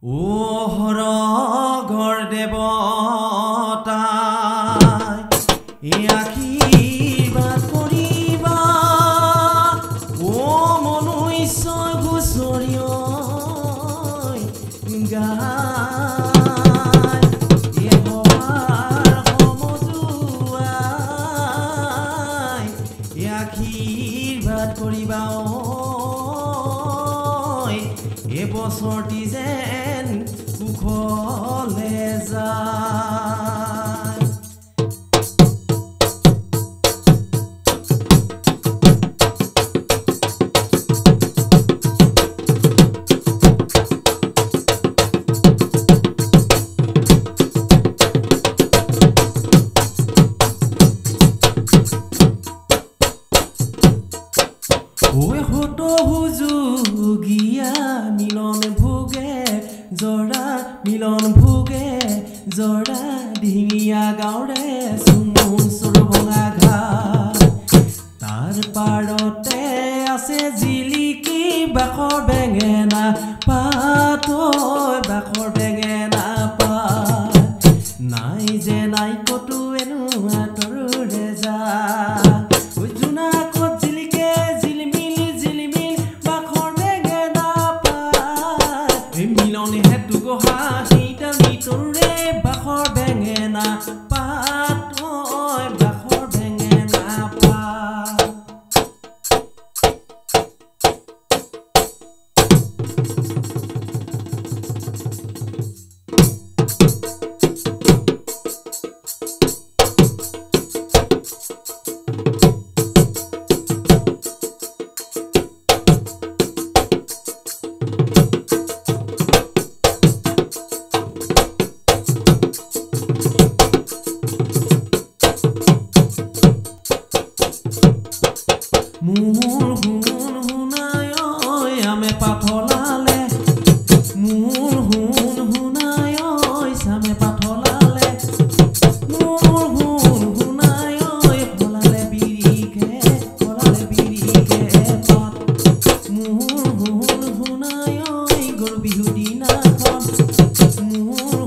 ওহৰ ঘৰ দেৱতাই আশীৰ্বাদ কৰিবা ও মনুষ্য গুচৰিয়ৈ গায় এবাৰ সমজুৱাই আশীৰ্বাদ কৰিবা এবছৰটি যেন কুশলে যায় ওই হত হুজুগিয়া মিলন ভোগে জৰা মিলন ভোগে জৰা ঢিঙিয়া গাঁৱৰে চুমুচুৰ ভঙা ঘাট তাৰ পাৰতে আছে জিলিকি বাখৰ বেঙেনা পাত বাখৰ বেঙেনা পাত নাই যে নাই কতো এনো আঁতৰৰে যা মিলনে হেতু গহাহিটা মিতৰে বাখৰ বেঙেনা পাত বাখৰ বেঙেনা পাত মোৰ হুন হুনায় আমে পাথলালে মোৰ হুন হুনায় সামে পাথলালে মোৰ হুন হুনায় ফলালে বিৰিকে পাত মোৰ হুন হুনায় গৰু বিহু দিনাখন মোৰ